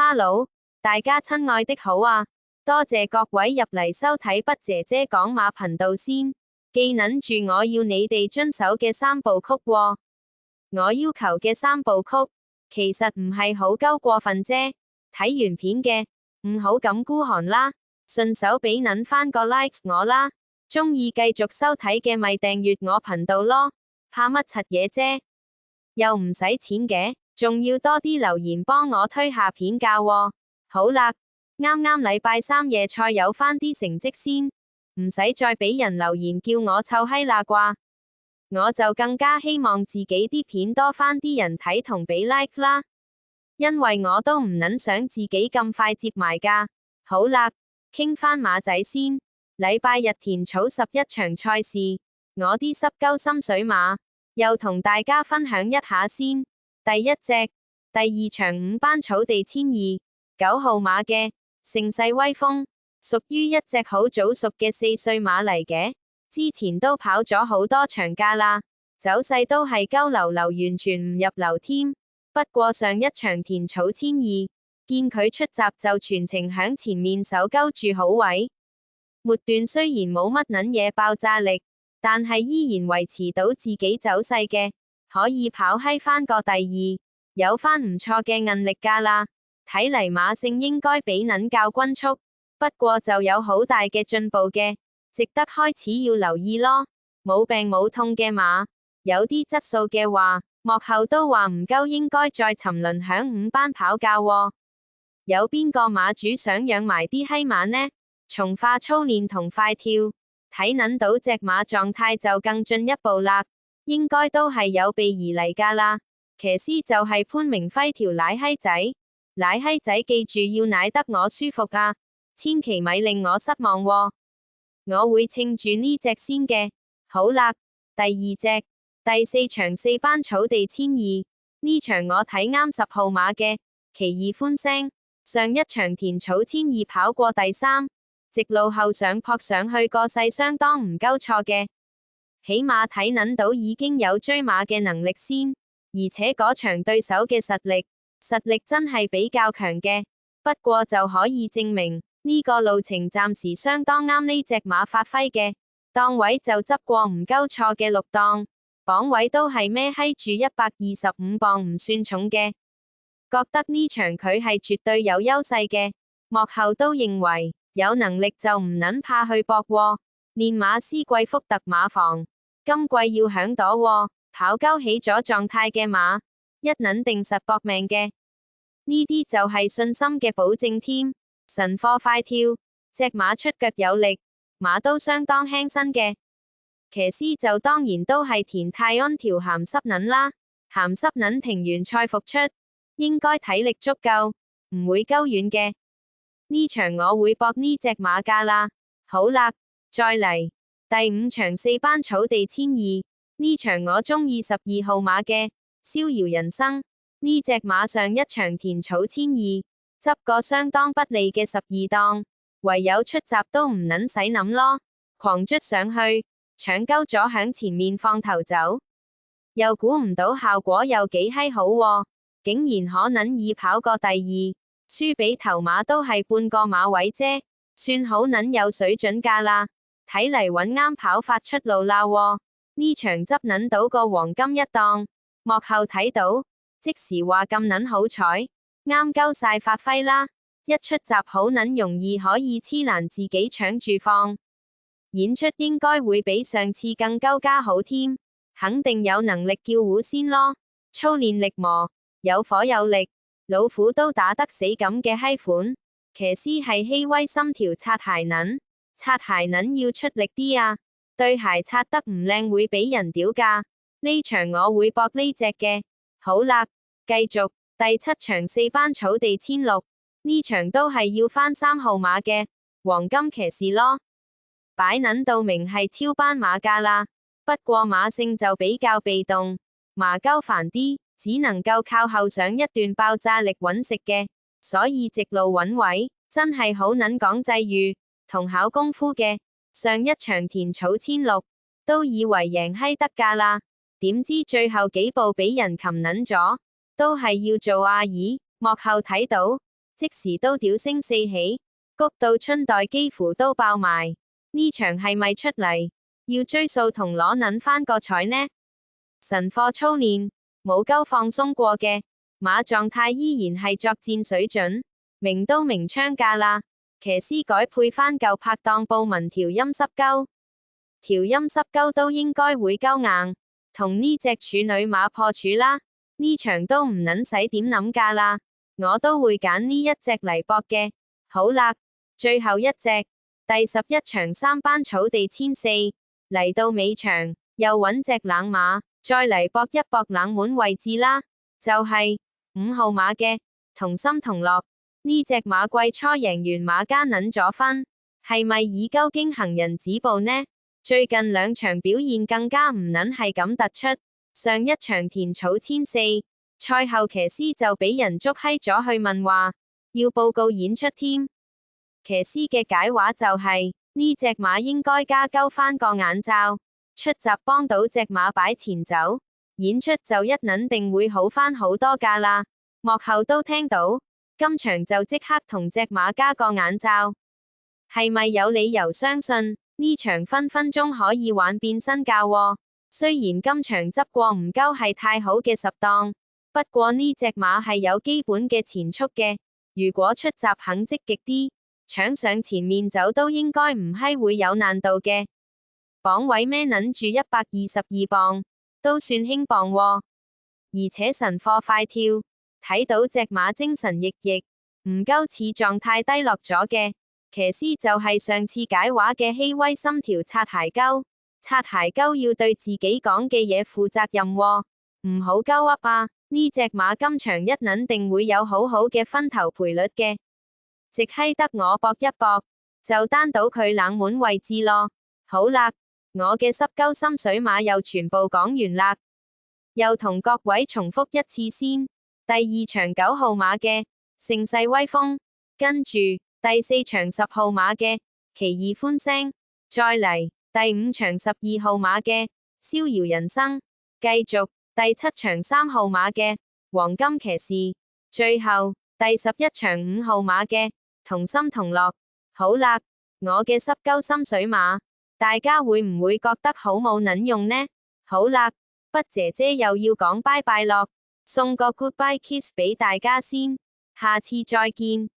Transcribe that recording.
哈嘍，大家親愛的好啊！多謝各位入嚟收睇筆姐姐講馬頻道先，記撚住我要你哋遵守嘅三部曲喎。我要求嘅三部曲，其實唔係好鳩過分啫。睇完片嘅，唔好咁孤寒啦，順手俾撚返個 like 我啦。鍾意繼續收睇嘅咪訂閱我頻道咯，怕乜柒嘢啫？又唔使錢嘅，仲要多啲留言幫我推下片價喎。好啦，啱啱禮拜三夜賽有返啲成績先，唔使再俾人留言叫我臭閪啦啩。我就更加希望自己啲片多返啲人睇同俾 like 啦，因為我都唔撚想自己咁快接埋㗎。好啦，傾返馬仔先。禮拜日田草11場賽事，我啲濕鳩心水馬，又同大家分享一下先。第一隻，第二場5班草地12，9號馬嘅盛世威風，屬於一隻好早熟嘅4歲馬嚟嘅，之前都跑咗好多場架啦，走勢都係鳩流流，完全唔入流添。不過上一場田草1200，見佢出閘就全程響前面手鳩住好位。末段雖然冇乜撚嘢爆炸力，但係依然維持到自己走勢嘅，可以跑閪返個第二，有返唔錯嘅韌力架啦。睇嚟馬性應該比撚較均速，不過就有好大嘅進步嘅，值得開始要留意咯。冇病冇痛嘅馬，有啲質素嘅話，幕後都話唔夠，應該再沉淪響5班跑架喎。有邊個馬主想養埋啲閪馬呢？從化操練同快跳，睇撚到隻馬狀態就更進一步啦，應該都係有備而嚟㗎啦。騎師就係潘明輝條奶閪仔，奶閪仔記住要奶得我舒服啊，千祈咪令我失望喎。我會稱住呢隻先嘅。好啦，第二隻，第4場4班草地1200，呢場我睇啱10號馬嘅，奇異歡聲，上一場田草1200跑過第3。直路後上撲上去個勢相當唔鳩錯嘅，起碼睇撚到已經有追馬嘅能力先，而且嗰場對手嘅實力真係比較強嘅。不過就可以證明呢個路程暫時相當啱呢隻馬發揮嘅，檔位就執過唔鳩錯嘅6檔，磅位都係孭閪住125磅唔算重嘅，覺得呢場佢係絕對有優勢嘅，幕後都認為。有能力就唔撚怕去搏喎，練馬師貴福特馬房，今季要響朵喎，跑鳩起咗狀態嘅馬，一撚定實搏命嘅，呢啲就係信心嘅保證添。神貨快跳，隻馬出腳有力，馬都相當輕身嘅，騎師就當然都係田泰安條鹹濕撚啦，鹹濕撚停完賽復出，應該體力足夠，唔會鳩遠嘅。呢場我會搏呢隻馬架啦。好啦，再嚟第5場4班草地1200，呢場我鍾意12號馬嘅逍遙人生，呢隻馬上一場田草1200，執個相當不利嘅12檔，唯有出閘都唔撚使諗咯，狂捽上去，搶鳩咗響前面放頭走，又估唔到效果又幾閪好喎，竟然可能以跑過第二。輸俾頭馬都係半個馬位啫，算好撚有水準架啦。睇嚟搵啱跑法出路啦喎，呢場執撚到個黃金一檔，幕後睇到，即時話咁撚好彩，啱鳩晒發揮啦。一出閘好撚容易可以黐欄自己搶住放，演出應該會比上次更鳩加好添，肯定有能力叫糊先咯。操練力磨，有火有力。老虎都打得死咁嘅閪款，騎師係希威心條擦鞋撚，擦鞋撚要出力啲啊，對鞋擦得唔靚會俾人屌㗎。呢場我會搏呢隻嘅。好啦，繼續第7場4班草地1600，呢場都係要返3號馬嘅黃金騎士咯，擺撚到明係超班馬架啦，不過馬性就比較被動，麻鳩煩啲。只能夠靠後上一段爆炸力揾食嘅，所以直路揾位真係好撚講際遇同考功夫嘅。上一場田草1600都以為贏閪得㗎啦，點知最後幾步俾人擒撚咗，都係要做阿姨。幕後睇到即時都屌聲四起，谷到春袋幾乎都爆埋。呢場係咪出嚟要追數同攞撚返個彩呢？神課操練冇鳩放鬆過嘅，馬狀態依然係作戰水準，明刀明槍架啦。騎師改配返舊拍檔報文調音濕鳩，調音濕鳩都應該會鳩硬，同呢隻處女馬破處啦。呢場都唔撚使點諗架啦，我都會揀呢一隻嚟搏嘅。好啦，最後一隻第11場3班草地1400嚟到尾場，又揾隻冷馬，再嚟搏一搏冷門位置啦。就係5號馬嘅同心同樂。呢隻馬季初贏完馬加撚咗分，係咪以鳩經行人止步呢？最近2場表現更加唔撚係咁突出。上一場田草1400，賽後騎師就俾人捉閪咗去問話，要報告演出添。騎師嘅解話就係呢隻馬應該加鳩返個眼罩，出閘幫到隻馬擺前走，演出就一撚定會好返好多架啦。幕後都聽到。今場就即刻同隻馬加個眼罩，係咪有理由相信呢場分分鐘可以玩變身教喎？雖然今場執過唔鳩係太好嘅10檔，不過呢隻馬係有基本嘅前速嘅，如果出閘肯積極啲，搶上前面走都應該唔閪會有難度嘅。磅位孭撚住122磅，都算輕磅喎，而且神課快跳。睇到隻馬精神奕奕，唔鳩似狀態低落咗嘅，騎師就係上次解話嘅希威心條擦鞋鳩，擦鞋鳩要對自己講嘅嘢負責任喎，唔好鳩噏啊！呢隻馬今場一撚定會有好好嘅分頭賠率嘅，直閪得我搏一搏，就單到佢冷門位置咯。好啦，我嘅濕鳩心水馬又全部講完啦，又同各位重複一次先。第2場9號馬嘅盛世威風，跟住第4場10號馬嘅奇異歡聲，再嚟第5場12號馬嘅逍遙人生，繼續第7場3號馬嘅黃金騎士，最後第11場5號馬嘅同心同樂。好啦，我嘅濕鳩心水馬，大家會唔會覺得好冇撚用呢？好啦，筆姐姐又要講拜拜咯。送個 goodbye kiss 俾大家先，下次再見。